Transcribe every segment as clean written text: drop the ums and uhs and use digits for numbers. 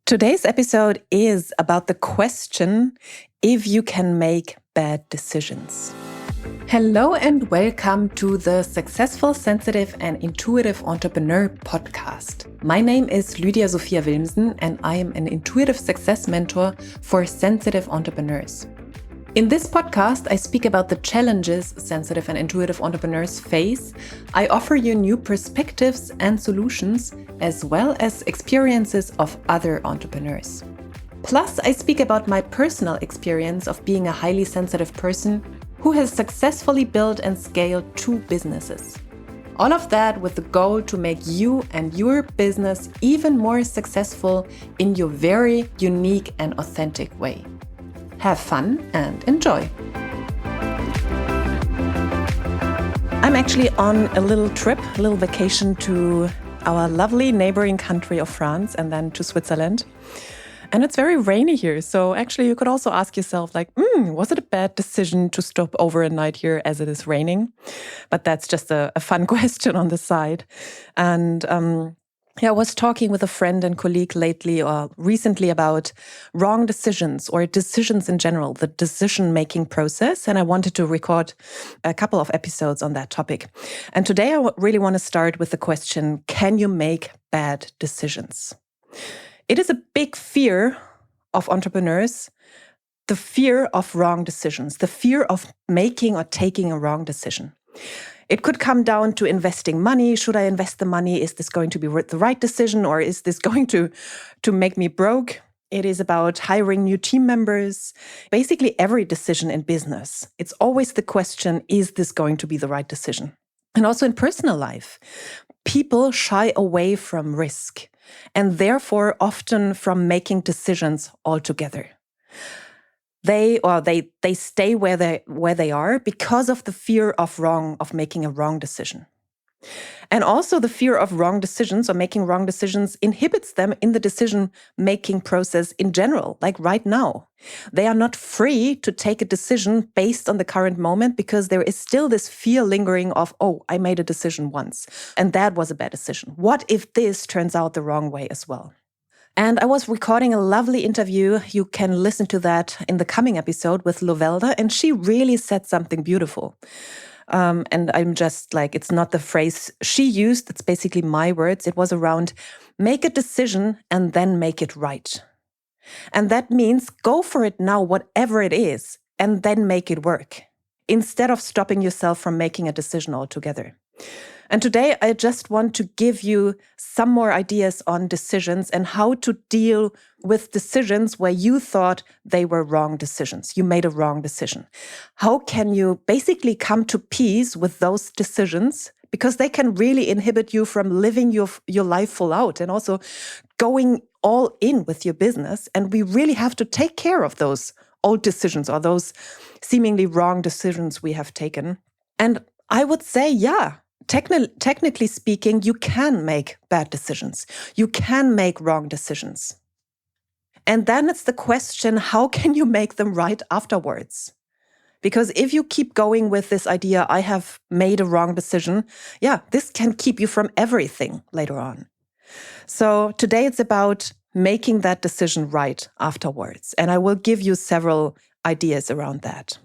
Today's episode is about the question if you can make bad decisions. Hello and welcome to the Successful, Sensitive and Intuitive Entrepreneur podcast. My name is Lydia Sophia Wilmsen and I am an intuitive success mentor for sensitive entrepreneurs. In this podcast, I speak about the challenges sensitive and intuitive entrepreneurs face. I offer you new perspectives and solutions, as well as experiences of other entrepreneurs. Plus, I speak about my personal experience of being a highly sensitive person who has successfully built and scaled 2 businesses. All of that with the goal to make you and your business even more successful in your very unique and authentic way. Have fun and enjoy. I'm actually on a little trip, a little vacation to our lovely neighboring country of France and then to Switzerland. And it's very rainy here. So actually you could also ask yourself was it a bad decision to stop over a night here as it is raining? But that's just a fun question on the side. And I was talking with a friend and colleague recently about wrong decisions or decisions in general, the decision-making process. And I wanted to record a couple of episodes on that topic. And today I really want to start with the question, can you make bad decisions? It is a big fear of entrepreneurs, the fear of wrong decisions, the fear of making or taking a wrong decision. It could come down to investing money. Should I invest the money? Is this going to be the right decision or is this going to make me broke? It is about hiring new team members. Basically, every decision in business, it's always the question, is this going to be the right decision? And also in personal life, people shy away from risk and therefore often from making decisions altogether. They stay where they are because of the fear of making a wrong decision. And also the fear of wrong decisions or making wrong decisions inhibits them in the decision-making process in general, like right now. They are not free to take a decision based on the current moment because there is still this fear lingering of, I made a decision once and that was a bad decision. What if this turns out the wrong way as well? And I was recording a lovely interview. You can listen to that in the coming episode with Lovelda, and she really said something beautiful. And I'm just it's not the phrase she used, it's basically my words. It was around make a decision and then make it right. And that means go for it now, whatever it is, and then make it work, instead of stopping yourself from making a decision altogether. And today, I just want to give you some more ideas on decisions and how to deal with decisions where you thought they were wrong decisions. You made a wrong decision. How can you basically come to peace with those decisions? Because they can really inhibit you from living your life full out and also going all in with your business. And we really have to take care of those old decisions or those seemingly wrong decisions we have taken. And I would say, technically speaking, you can make bad decisions. You can make wrong decisions. And then it's the question, how can you make them right afterwards? Because if you keep going with this idea, I have made a wrong decision, this can keep you from everything later on. So today it's about making that decision right afterwards. And I will give you several ideas around that.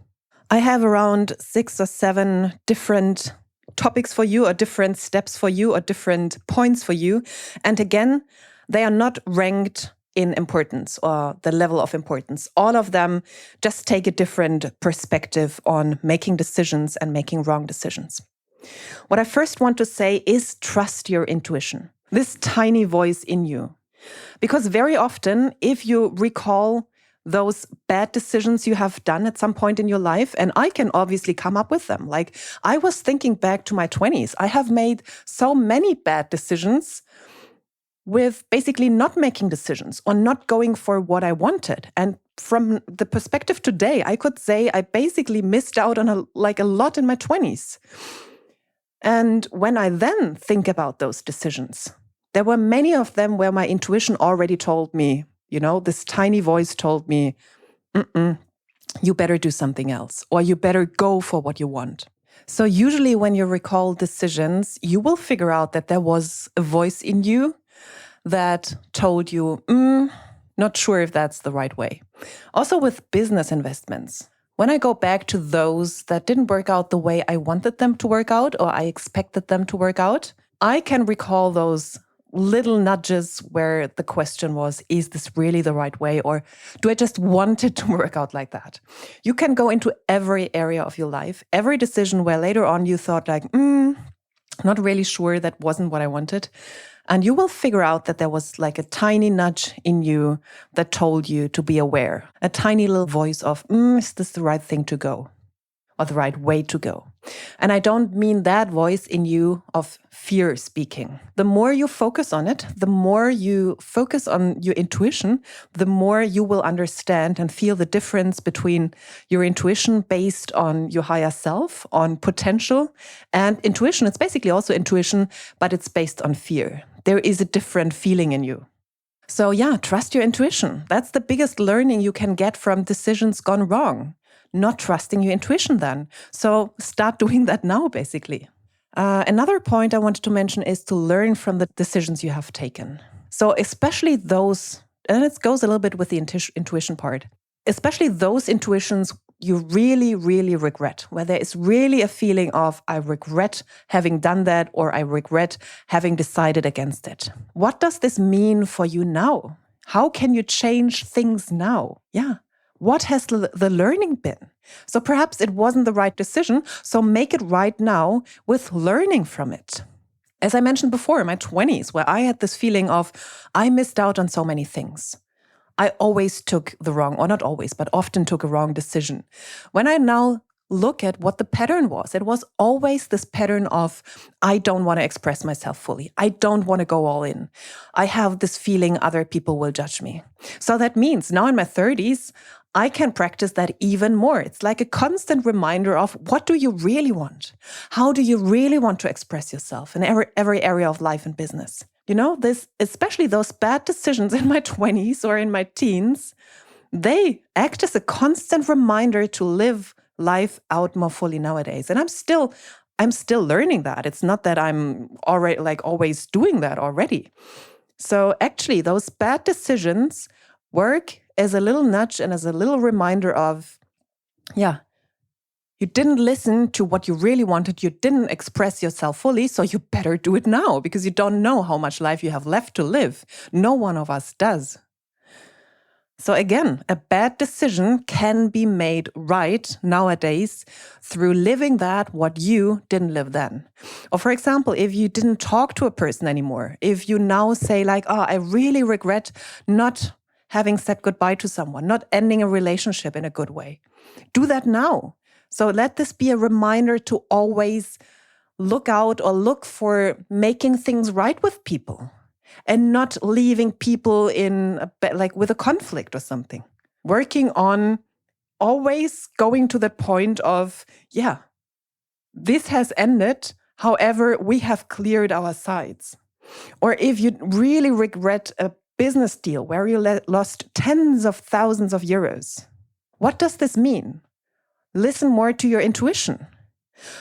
I have around 6 or 7 different topics for you or different steps for you or different points for you. And again, they are not ranked in importance or the level of importance. All of them just take a different perspective on making decisions and making wrong decisions. What I first want to say is trust your intuition, this tiny voice in you. Because very often, if you recall those bad decisions you have done at some point in your life, and I can obviously come up with them. I was thinking back to my 20s. I have made so many bad decisions with basically not making decisions or not going for what I wanted. And from the perspective today, I could say I basically missed out on a lot in my 20s. And when I then think about those decisions, there were many of them where my intuition already told me, this tiny voice told me, you better do something else, or you better go for what you want. So usually when you recall decisions, you will figure out that there was a voice in you that told you, Not sure if that's the right way. Also with business investments. When I go back to those that didn't work out the way I wanted them to work out or I expected them to work out, I can recall those little nudges where the question was, is this really the right way? Or do I just want it to work out like that? You can go into every area of your life, every decision where later on you thought like, not really sure, that wasn't what I wanted. And you will figure out that there was like a tiny nudge in you that told you to be aware, a tiny little voice of, is this the right thing to go? Or the right way to go. And I don't mean that voice in you of fear speaking. The more you focus on it, the more you focus on your intuition, the more you will understand and feel the difference between your intuition based on your higher self, on potential, and intuition. It's basically also intuition, but it's based on fear. There is a different feeling in you. So yeah, trust your intuition. That's the biggest learning you can get from decisions gone wrong. Not trusting your intuition then. So start doing that now, basically. Another point I wanted to mention is to learn from the decisions you have taken. So especially those, and it goes a little bit with the intuition part, especially those intuitions you really, really regret, where there is really a feeling of, I regret having done that, or I regret having decided against it. What does this mean for you now? How can you change things now? Yeah. What has the learning been? So perhaps it wasn't the right decision, so make it right now with learning from it. As I mentioned before, in my 20s, where I had this feeling of, I missed out on so many things. I always took the wrong, or not always, but often took a wrong decision. When I now look at what the pattern was, it was always this pattern of, I don't want to express myself fully. I don't want to go all in. I have this feeling other people will judge me. So that means now in my 30s, I can practice that even more. It's like a constant reminder of, what do you really want? How do you really want to express yourself in every area of life and business? You know, especially those bad decisions in my 20s or in my teens, they act as a constant reminder to live life out more fully nowadays. And I'm still learning that. It's not that I'm already always doing that already. So actually, those bad decisions work as a little nudge and as a little reminder of, you didn't listen to what you really wanted. You didn't express yourself fully, so you better do it now, because you don't know how much life you have left to live. No one of us does. So again, a bad decision can be made right nowadays through living that what you didn't live then. Or for example, if you didn't talk to a person anymore, if you now say like, I really regret not having said goodbye to someone, not ending a relationship in a good way. Do that now. So let this be a reminder to always look out or look for making things right with people and not leaving people in with a conflict or something. Working on always going to the point of, this has ended. However, we have cleared our sides. Or if you really regret a business deal where you lost tens of thousands of euros. What does this mean? Listen more to your intuition.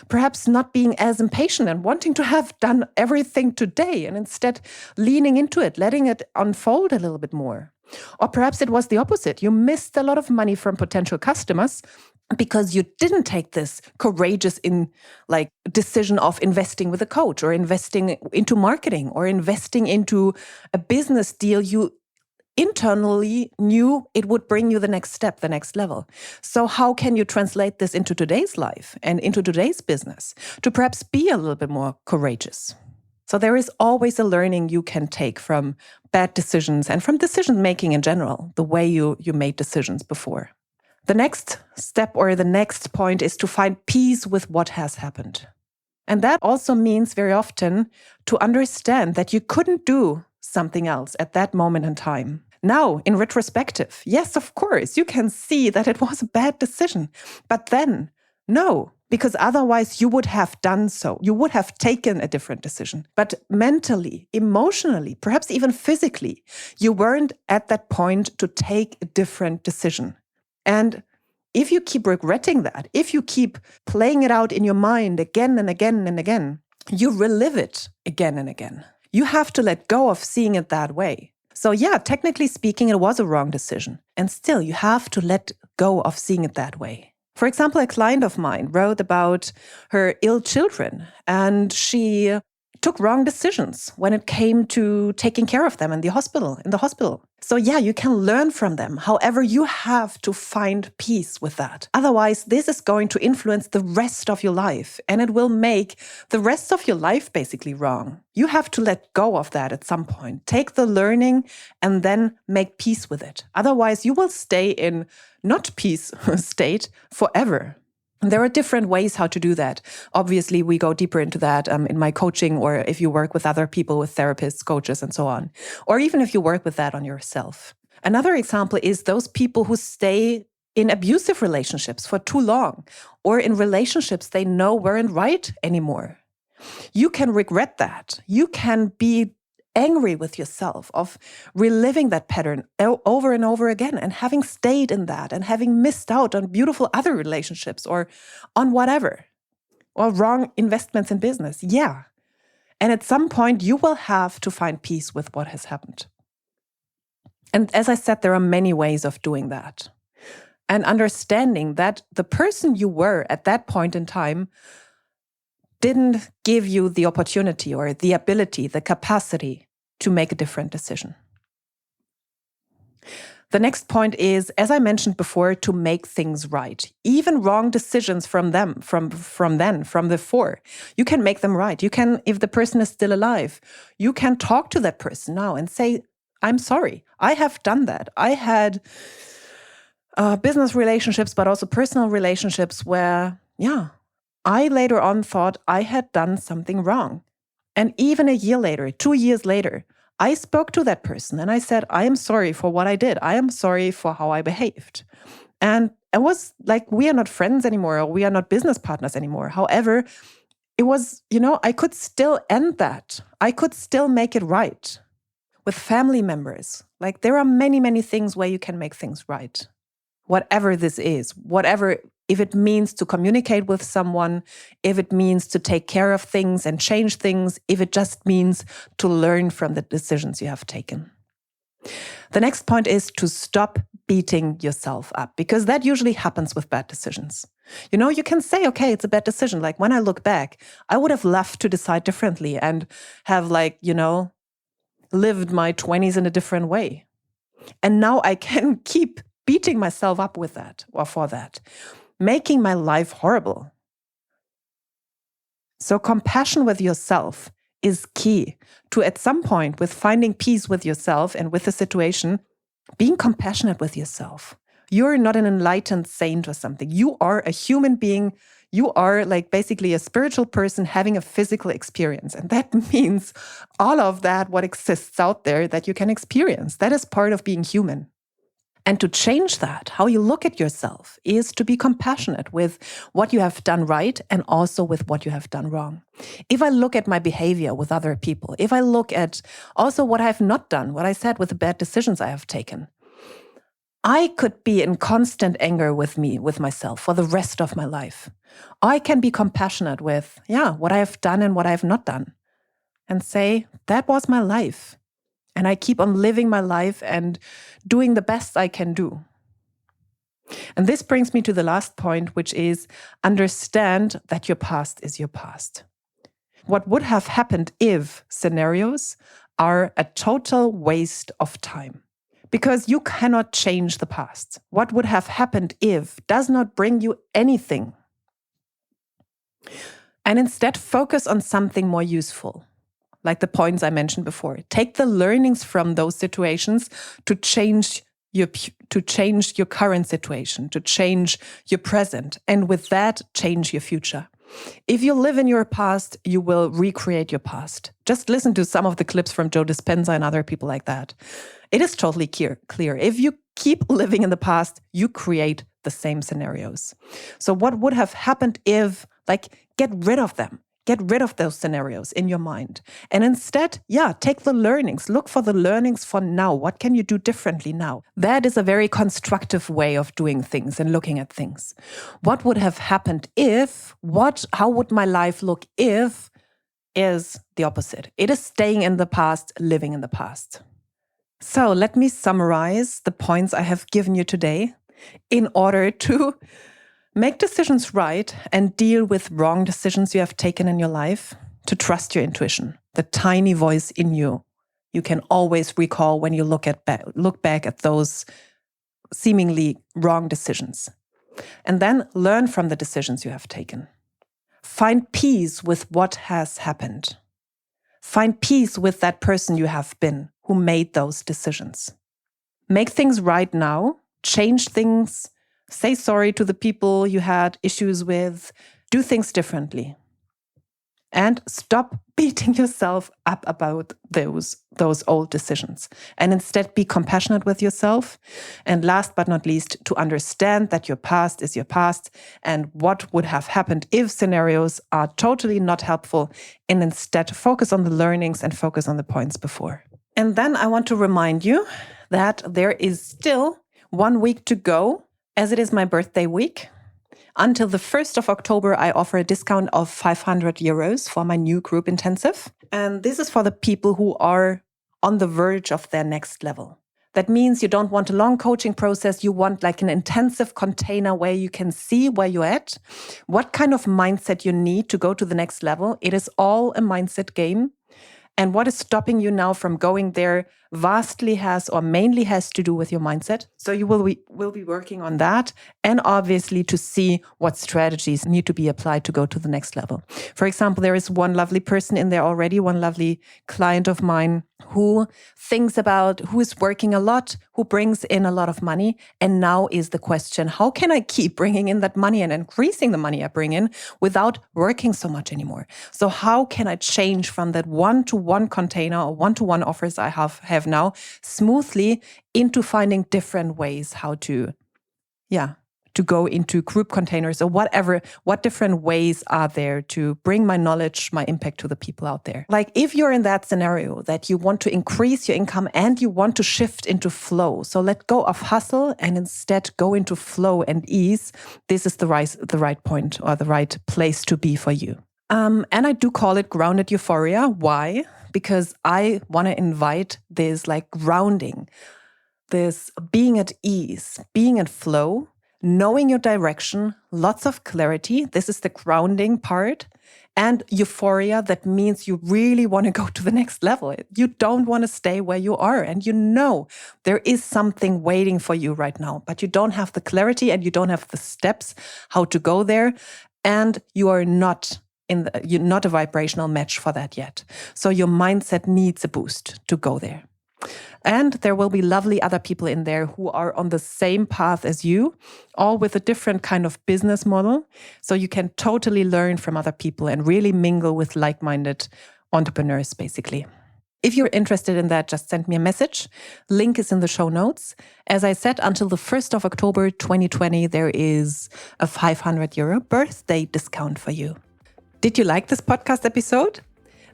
Perhaps not being as impatient and wanting to have done everything today, and instead leaning into it, letting it unfold a little bit more. Or perhaps it was the opposite. You missed a lot of money from potential customers because you didn't take this courageous decision of investing with a coach, or investing into marketing, or investing into a business deal you internally knew it would bring you the next step, the next level. So how can you translate this into today's life and into today's business to perhaps be a little bit more courageous? So there is always a learning you can take from bad decisions and from decision making in general, the way you made decisions before. The next step or the next point is to find peace with what has happened. And that also means very often to understand that you couldn't do something else at that moment in time. Now, in retrospective, yes, of course, you can see that it was a bad decision. But then, no, because otherwise you would have done so. You would have taken a different decision. But mentally, emotionally, perhaps even physically, you weren't at that point to take a different decision. And if you keep regretting that, if you keep playing it out in your mind again and again and again, you relive it again and again. You have to let go of seeing it that way. So yeah, technically speaking, it was a wrong decision. And still, you have to let go of seeing it that way. For example, a client of mine wrote about her ill children, and she took wrong decisions when it came to taking care of them in the hospital. So yeah, you can learn from them. However, you have to find peace with that. Otherwise, this is going to influence the rest of your life, and it will make the rest of your life basically wrong. You have to let go of that at some point. Take the learning and then make peace with it. Otherwise, you will stay in not peace state forever. There are different ways how to do that. Obviously, we go deeper into that in my coaching, or if you work with other people, with therapists, coaches, and so on. Or even if you work with that on yourself. Another example is those people who stay in abusive relationships for too long, or in relationships they know weren't right anymore. You can regret that. You can be angry with yourself of reliving that pattern over and over again, and having stayed in that and having missed out on beautiful other relationships, or on whatever, or wrong investments in business. Yeah. And at some point you will have to find peace with what has happened. And as I said, there are many ways of doing that. And understanding that the person you were at that point in time didn't give you the opportunity or the ability, the capacity to make a different decision. The next point is, as I mentioned before, to make things right. Even wrong decisions from before, you can make them right. You can, if the person is still alive, you can talk to that person now and say, I'm sorry, I have done that. I had business relationships, but also personal relationships where, I later on thought I had done something wrong. And even a year later, 2 years later, I spoke to that person and I said, I am sorry for what I did. I am sorry for how I behaved. And it was like, we are not friends anymore, or we are not business partners anymore. However, it was, I could still end that. I could still make it right. With family members, like there are many, many things where you can make things right. Whatever this is, if it means to communicate with someone, if it means to take care of things and change things, if it just means to learn from the decisions you have taken. The next point is to stop beating yourself up, because that usually happens with bad decisions. You can say, okay, it's a bad decision. Like when I look back, I would have loved to decide differently and have lived my 20s in a different way. And now I can keep beating myself up with that or for that, making my life horrible. So compassion with yourself is key to, at some point, with finding peace with yourself and with the situation, being compassionate with yourself. You're not an enlightened saint or something. You are a human being. You are basically a spiritual person having a physical experience. And that means all of that, what exists out there that you can experience. That is part of being human. And to change that, how you look at yourself, is to be compassionate with what you have done right and also with what you have done wrong. If I look at my behavior with other people, if I look at also what I have not done, what I said with the bad decisions I have taken, I could be in constant anger with myself for the rest of my life. I can be compassionate with, what I have done and what I have not done, and say, that was my life. And I keep on living my life and doing the best I can do. And this brings me to the last point, which is understand that your past is your past. What would have happened if scenarios are a total waste of time. Because you cannot change the past. What would have happened if does not bring you anything. And instead focus on something more useful. Like the points I mentioned before. Take the learnings from those situations to change your current situation, to change your present, and with that, change your future. If you live in your past, you will recreate your past. Just listen to some of the clips from Joe Dispenza and other people like that. It is totally clear. If you keep living in the past, you create the same scenarios. So what would have happened if, get rid of them. Get rid of those scenarios in your mind. And instead, take the learnings. Look for the learnings for now. What can you do differently now? That is a very constructive way of doing things and looking at things. What would have happened if, how would my life look if, is the opposite. It is staying in the past, living in the past. So let me summarize the points I have given you today in order to make decisions right and deal with wrong decisions you have taken in your life, to trust your intuition, the tiny voice in you. You can always recall when you look back at those seemingly wrong decisions. And then learn from the decisions you have taken. Find peace with what has happened. Find peace with that person you have been who made those decisions. Make things right now. Change things. Say sorry to the people you had issues with. Do things differently. And stop beating yourself up about those old decisions. And instead be compassionate with yourself. And last but not least, to understand that your past is your past and what would have happened if scenarios are totally not helpful. And instead focus on the learnings and focus on the points before. And then I want to remind you that there is still 1 week to go, as it is my birthday week. Until the 1st of October, I offer a discount of 500 euros for my new group intensive. And this is for the people who are on the verge of their next level. That means you don't want a long coaching process. You want like an intensive container where you can see where you're at, what kind of mindset you need to go to the next level. It is all a mindset game. And what is stopping you now from going there vastly has or mainly has to do with your mindset. So you will be working on that, and obviously to see what strategies need to be applied to go to the next level. For example, there is one lovely person in there already, one lovely client of mine who is working a lot, who brings in a lot of money. And now is the question, how can I keep bringing in that money and increasing the money I bring in without working so much anymore? So how can I change from that one-to-one container or one-to-one offers I have now smoothly into finding different ways how to go into group containers or whatever, what different ways are there to bring my knowledge, my impact to the people out there. Like if you're in that scenario that you want to increase your income and you want to shift into flow, so let go of hustle and instead go into flow and ease, this is the right point or the right place to be for you. And I do call it grounded euphoria. Why? Because I want to invite this like grounding, this being at ease, being in flow, knowing your direction, lots of clarity. This is the grounding part. And euphoria, that means you really want to go to the next level. You don't want to stay where you are. And you know there is something waiting for you right now, but you don't have the clarity and you don't have the steps how to go there. And you are not you're not a vibrational match for that yet. So your mindset needs a boost to go there. And there will be lovely other people in there who are on the same path as you, all with a different kind of business model. So you can totally learn from other people and really mingle with like-minded entrepreneurs, basically. If you're interested in that, just send me a message. Link is in the show notes. As I said, until the 1st of October 2020, there is a 500 euro birthday discount for you. Did you like this podcast episode?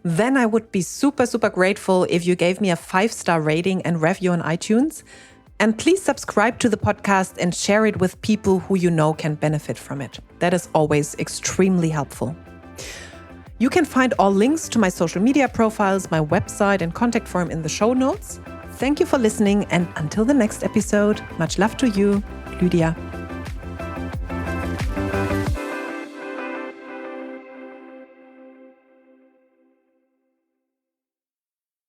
Then I would be super, super grateful if you gave me a 5-star rating and review on iTunes. And please subscribe to the podcast and share it with people who you know can benefit from it. That is always extremely helpful. You can find all links to my social media profiles, my website and contact form in the show notes. Thank you for listening, and until the next episode, much love to you, Lydia.